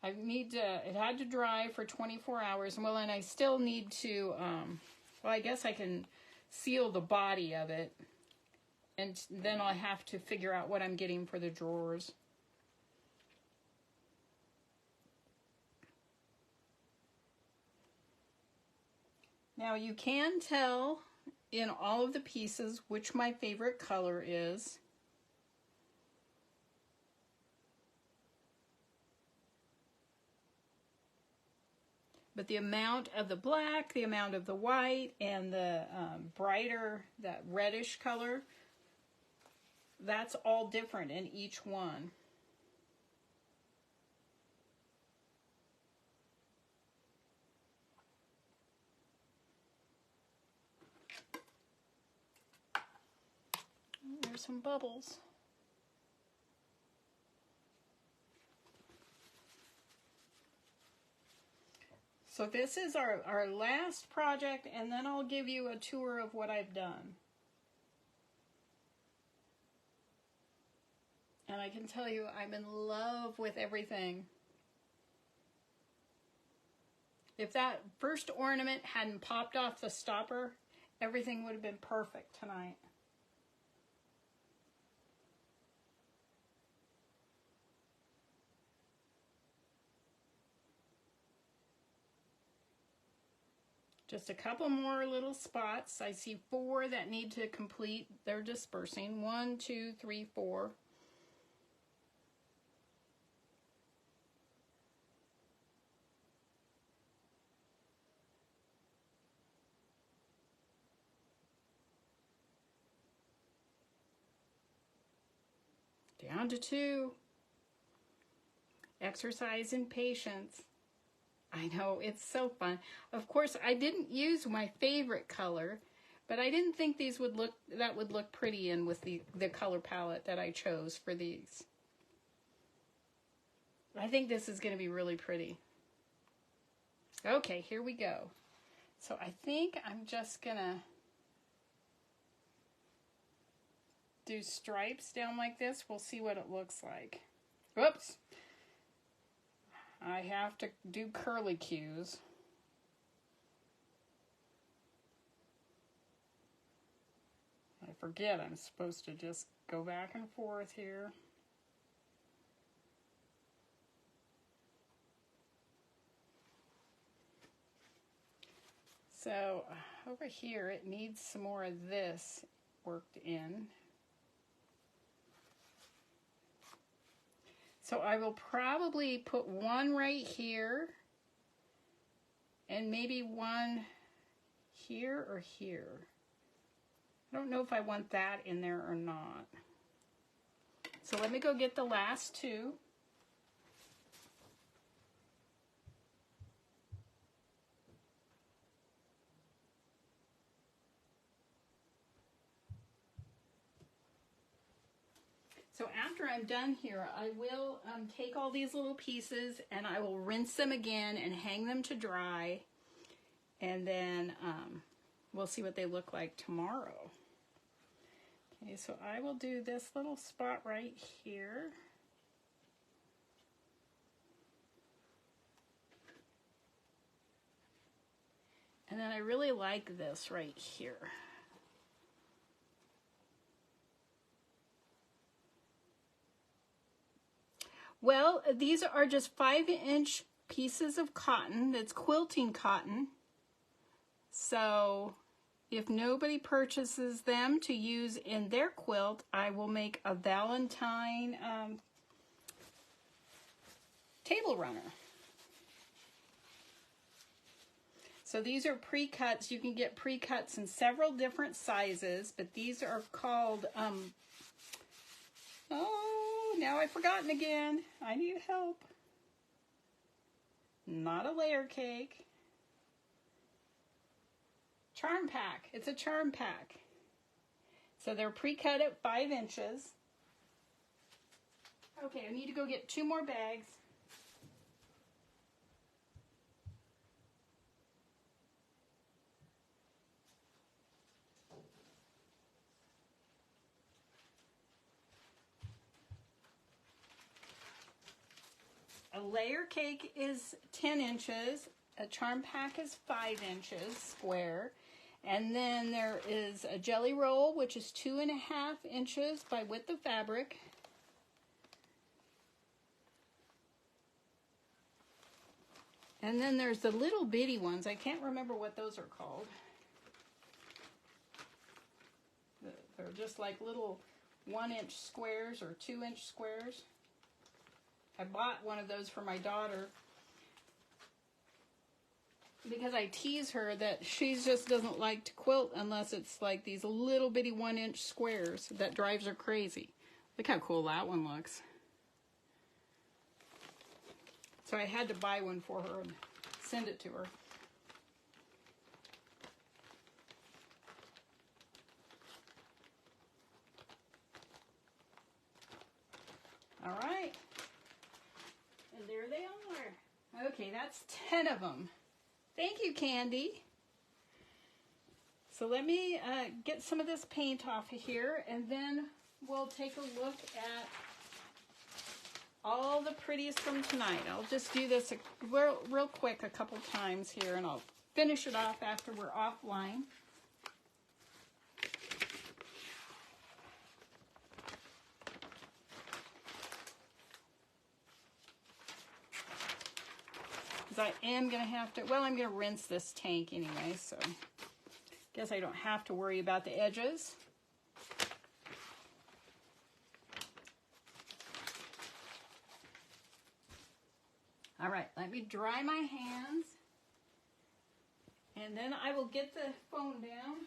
it had to dry for 24 hours. Well, and I still need to, well, I guess I can seal the body of it. And then I'll have to figure out what I'm getting for the drawers. Now you can tell in all of the pieces which my favorite color is. But the amount of the black, the amount of the white, and the brighter, that reddish color, that's all different in each one. There's some bubbles. So this is our last project, and then I'll give you a tour of what I've done. And I can tell you, I'm in love with everything. If that first ornament hadn't popped off the stopper, everything would have been perfect tonight. Just a couple more little spots. I see 4 that need to complete their dispersing. 1, 2, 3, 4. Down to 2. Exercise in patience. I know, it's so fun. Of course, I didn't use my favorite color, but I didn't think these would look pretty in with the color palette that I chose for these. I think this is going to be really pretty. Okay, here we go. So I think I'm just going to do stripes down like this. We'll see what it looks like. Whoops. I have to do curly cues. I forget I'm supposed to just go back and forth here. So over here it needs some more of this worked in. So I will probably put one right here and maybe one here or here. I don't know if I want that in there or not. So let me go get the last 2. So after I'm done here, I will take all these little pieces and I will rinse them again and hang them to dry. And then we'll see what they look like tomorrow. Okay, so I will do this little spot right here. And then I really like this right here. Well, these are just 5-inch pieces of cotton. That's quilting cotton. So if nobody purchases them to use in their quilt, I will make a Valentine table runner. So these are pre-cuts. You can get pre-cuts in several different sizes, but these are called, oh, now I've forgotten again. I need help. Not a layer cake. Charm pack. It's a charm pack. So they're pre-cut at 5 inches. Okay, I need to go get 2 more bags. A layer cake is 10 inches. A charm pack is 5 inches square. And then there is a jelly roll, which is 2.5 inches by width of fabric. And then there's the little bitty ones. I can't remember what those are called. They're just like little 1-inch squares or 2-inch squares. I bought one of those for my daughter because I tease her that she just doesn't like to quilt unless it's like these little bitty 1-inch squares. That drives her crazy. Look how cool that one looks. So I had to buy one for her and send it to her. All right. And there they are. Okay, that's 10 of them. Thank you, Candy. So let me get some of this paint off of here, and then we'll take a look at all the pretties from tonight. I'll just do this real quick a couple times here, and I'll finish it off after we're offline. I am going to have to, well, I'm going to rinse this tank anyway, so guess I don't have to worry about the edges. All right, let me dry my hands, and then I will get the phone down.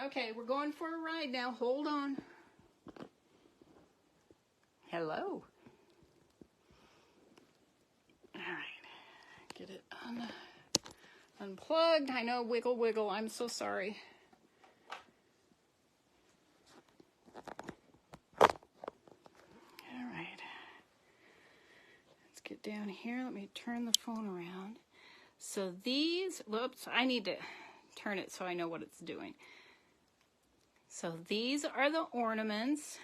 Okay, we're going for a ride now. Hold on. Hello. All right. Get it unplugged. I know, wiggle, wiggle. I'm so sorry. All right. Let's get down here. Let me turn the phone around. So these, whoops, I need to turn it so I know what it's doing. So these are the ornaments.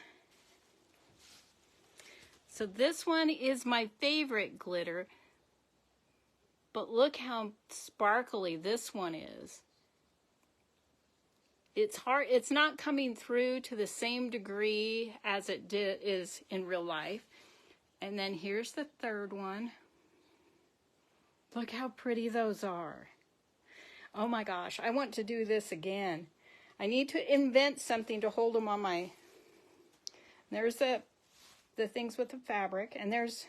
So this one is my favorite glitter, but look how sparkly this one is. It's hard, it's not coming through to the same degree as it is in real life. And then here's the third one. Look how pretty those are. Oh my gosh, I want to do this again. I need to invent something to hold them on my, there's the things with the fabric, and there's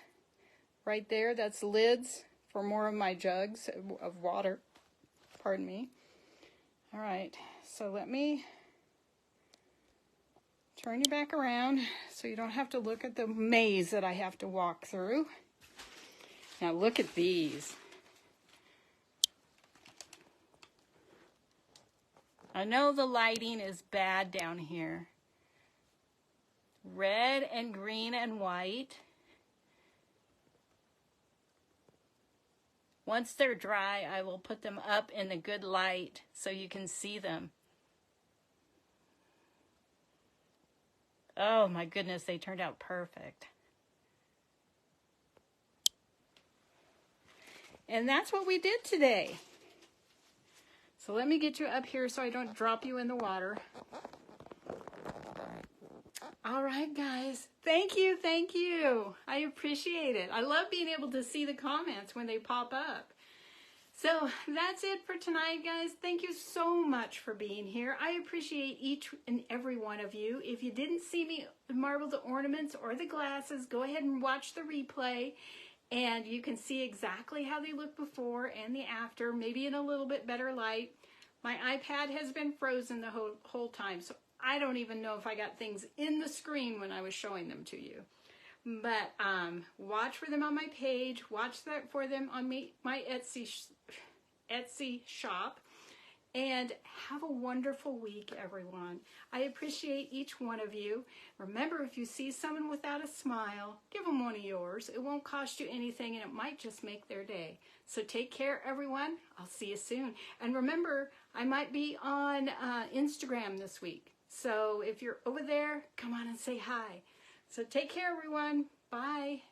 right there, that's lids for more of my jugs of water, pardon me. All right, so let me turn you back around so you don't have to look at the maze that I have to walk through. Now look at these. I know the lighting is bad down here. Red and green and white. Once they're dry, I will put them up in the good light so you can see them. Oh my goodness, they turned out perfect. And that's what we did today. So let me get you up here so I don't drop you in the water. All right, guys. Thank you, thank you. I appreciate it. I love being able to see the comments when they pop up. So that's it for tonight, guys. Thank you so much for being here. I appreciate each and every one of you. If you didn't see me marble the ornaments or the glasses, go ahead and watch the replay. And you can see exactly how they look before and the after, maybe in a little bit better light. My iPad has been frozen the whole time, so I don't even know if I got things in the screen when I was showing them to you. But watch for them on my page, watch for them on my Etsy shop, and have a wonderful week, everyone. I appreciate each one of you. Remember, if you see someone without a smile, give them one of yours. It won't cost you anything, and it might just make their day. So take care, everyone. I'll see you soon. And remember, I might be on Instagram this week. So if you're over there, come on and say hi. So take care, everyone. Bye.